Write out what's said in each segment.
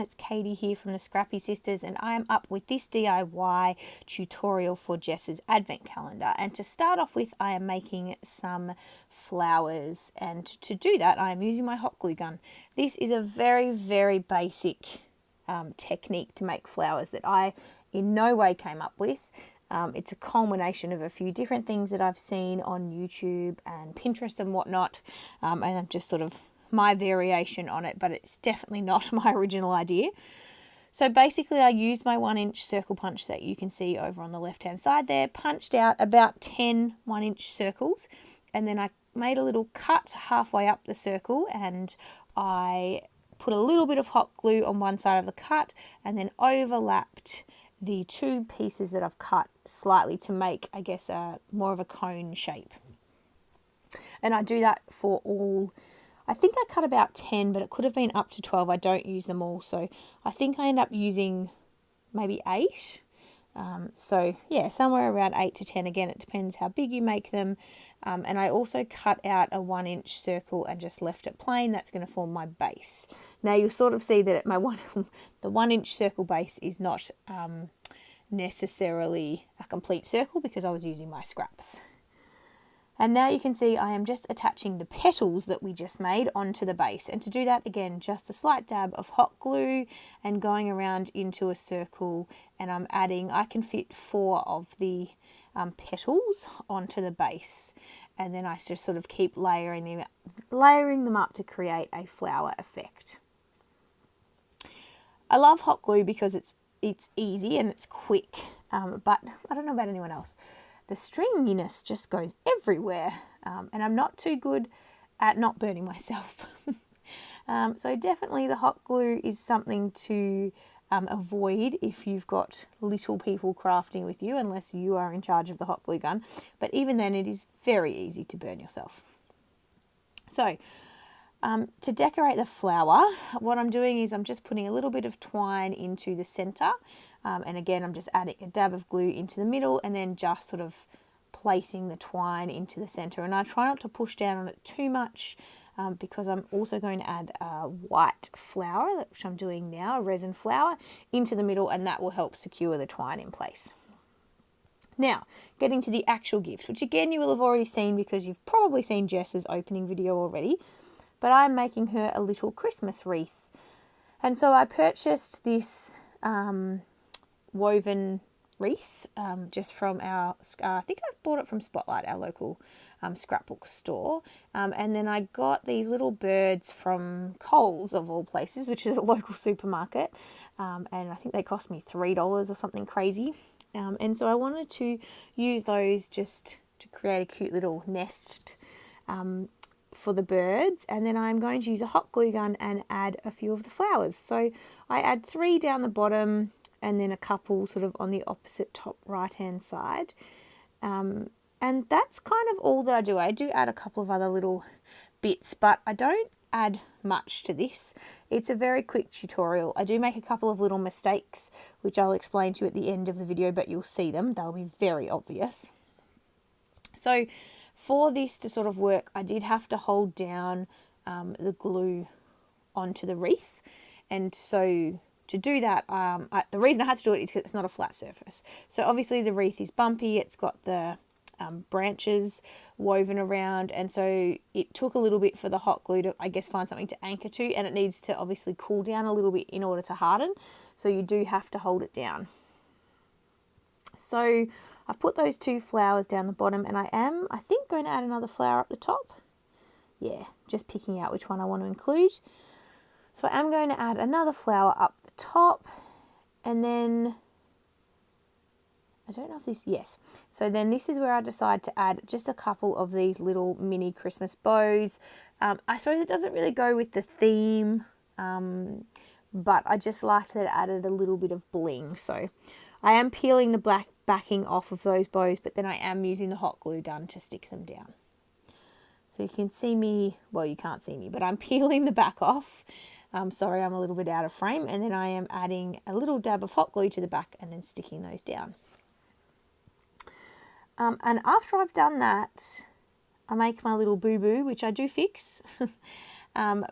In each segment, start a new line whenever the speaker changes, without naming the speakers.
it's Katie here from the Scrappy Sisters, and I am up with this DIY tutorial for Jess's advent calendar. And to start off with, I am making some flowers, and to do that I am using my hot glue gun. This is a very, very basic technique to make flowers that I in no way came up with. It's a culmination of a few different things that I've seen on YouTube and Pinterest and whatnot, and I'm just sort of my variation on it, but it's definitely not my original idea. So basically I used my 1-inch circle punch that you can see over on the left hand side there, punched out about 10 1-inch circles, and then I made a little cut halfway up the circle, and I put a little bit of hot glue on one side of the cut and then overlapped the two pieces that I've cut slightly to make, I guess, more of a cone shape. And I do that for all, I think I cut about 10, but it could have been up to 12. I don't use them all, so I think I end up using maybe 8. So yeah, somewhere around 8 to 10. Again, it depends how big you make them. And I also cut out a 1-inch circle and just left it plain. That's going to form my base. Now you'll sort of see that the 1-inch circle base is not necessarily a complete circle because I was using my scraps. And now you can see I am just attaching the petals that we just made onto the base. And to do that, again, just a slight dab of hot glue and going around into a circle. And I'm adding, I can fit 4 of the petals onto the base. And then I just sort of keep layering them up to create a flower effect. I love hot glue because it's easy and it's quick, but I don't know about anyone else. The stringiness just goes everywhere, and I'm not too good at not burning myself. So definitely the hot glue is something to avoid if you've got little people crafting with you, unless you are in charge of the hot glue gun. But even then, it is very easy to burn yourself. So to decorate the flower, what I'm doing is I'm just putting a little bit of twine into the center. And again, I'm just adding a dab of glue into the middle and then just sort of placing the twine into the center. And I try not to push down on it too much because I'm also going to add a white flower, which I'm doing now, a resin flower, into the middle, and that will help secure the twine in place. Now, getting to the actual gift, which again you will have already seen because you've probably seen Jess's opening video already, but I'm making her a little Christmas wreath. And so I purchased this woven wreath just from our, I think I bought it from Spotlight, our local scrapbook store. And then I got these little birds from Coles, of all places, which is a local supermarket. And I think they cost me $3 or something crazy. And so I wanted to use those just to create a cute little nest for the birds. And then I'm going to use a hot glue gun and add a few of the flowers. So I add 3 down the bottom and then a couple sort of on the opposite top right hand side. And that's kind of all that I do. I do add a couple of other little bits, but I don't add much to this. It's a very quick tutorial. I do make a couple of little mistakes, which I'll explain to you at the end of the video, but you'll see them. They'll be very obvious. So for this to sort of work, I did have to hold down the glue onto the wreath. And so to do that, the reason I had to do it is because it's not a flat surface. So obviously the wreath is bumpy. It's got the branches woven around, and so it took a little bit for the hot glue to, I guess, find something to anchor to, and it needs to obviously cool down a little bit in order to harden. So you do have to hold it down. So I've put those 2 flowers down the bottom, and I am, I think, going to add another flower up the top. Yeah, just picking out which one I want to include. So I am going to add another flower up the top, and then, I don't know if this, yes. So then this is where I decide to add just a couple of these little mini Christmas bows. I suppose it doesn't really go with the theme, but I just liked that it added a little bit of bling. So I am peeling the black backing off of those bows, but then I am using the hot glue gun to stick them down. So you can see me, well, you can't see me, but I'm peeling the back off. Sorry, I'm a little bit out of frame. And then I am adding a little dab of hot glue to the back and then sticking those down. And after I've done that, I make my little boo-boo, which I do fix.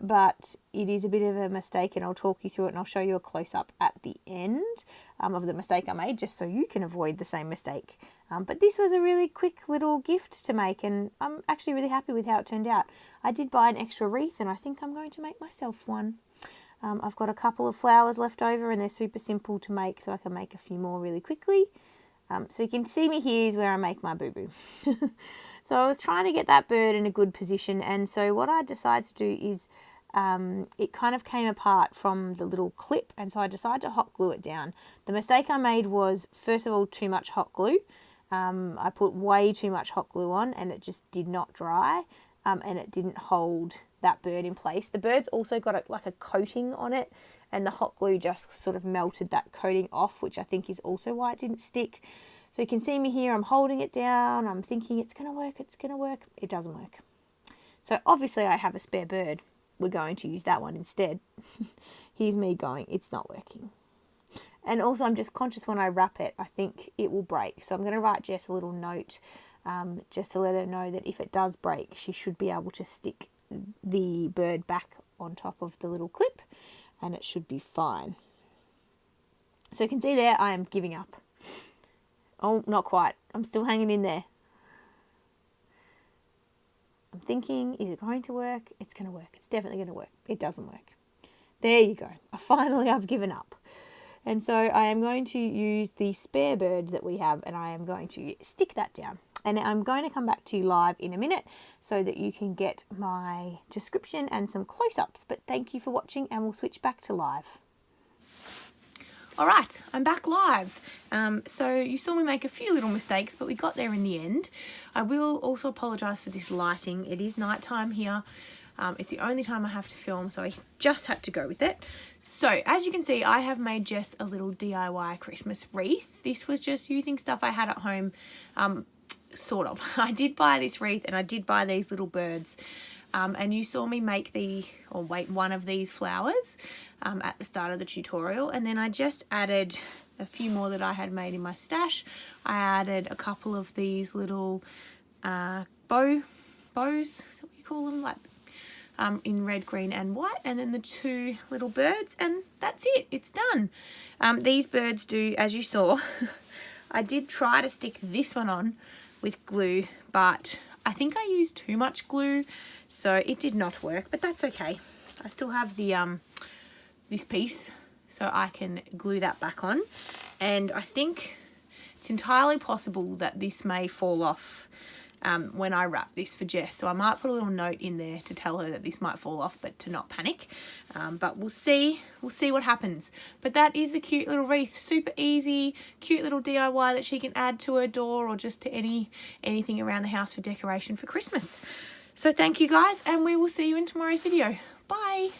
but it is a bit of a mistake, and I'll talk you through it, and I'll show you a close-up at the end of the mistake I made, just so you can avoid the same mistake. But this was a really quick little gift to make, and I'm actually really happy with how it turned out. I did buy an extra wreath, and I think I'm going to make myself one. I've got a couple of flowers left over, and they're super simple to make, so I can make a few more really quickly. So you can see me here is where I make my boo-boo. So I was trying to get that bird in a good position, and so what I decided to do is it kind of came apart from the little clip, and so I decided to hot glue it down. The mistake I made was, first of all, too much hot glue. I put way too much hot glue on, and it just did not dry, and it didn't hold that bird in place. The bird's also got like a coating on it, and the hot glue just sort of melted that coating off, which I think is also why it didn't stick. So you can see me here, I'm holding it down, I'm thinking it's going to work, it's going to work. It doesn't work. So obviously I have a spare bird. We're going to use that one instead. Here's me going, it's not working. And also I'm just conscious when I wrap it, I think it will break. So I'm going to write Jess a little note just to let her know that if it does break, she should be able to stick the bird back on top of the little clip, and it should be fine. So you can see there I am giving up. Oh, not quite. I'm still hanging in there. I'm thinking, is it going to work? It's going to work. It's definitely going to work. It doesn't work. There you go. I've given up. And so I am going to use the spare bird that we have, and I am going to stick that down. And I'm going to come back to you live in a minute so that you can get my description and some close-ups. But thank you for watching, and we'll switch back to live. All right, I'm back live. So you saw me make a few little mistakes, but we got there in the end. I will also apologise for this lighting. It is nighttime here. It's the only time I have to film, so I just had to go with it. So as you can see, I have made Jess a little DIY Christmas wreath. This was just using stuff I had at home. Sort of. I did buy this wreath, and I did buy these little birds. And you saw me make one of these flowers at the start of the tutorial. And then I just added a few more that I had made in my stash. I added a couple of these little bows, is that what you call them? Like in red, green and white. And then the two little birds, and that's it. It's done. These birds do, as you saw, I did try to stick this one on with glue, but I think I used too much glue, so it did not work, but that's okay. I still have the this piece, so I can glue that back on, and I think it's entirely possible that this may fall off when I wrap this for Jess, so I might put a little note in there to tell her that this might fall off, but to not panic. But we'll see what happens. But that is a cute little wreath, super easy, cute little DIY that she can add to her door or just to anything around the house for decoration for Christmas. So thank you guys, and we will see you in tomorrow's video. Bye.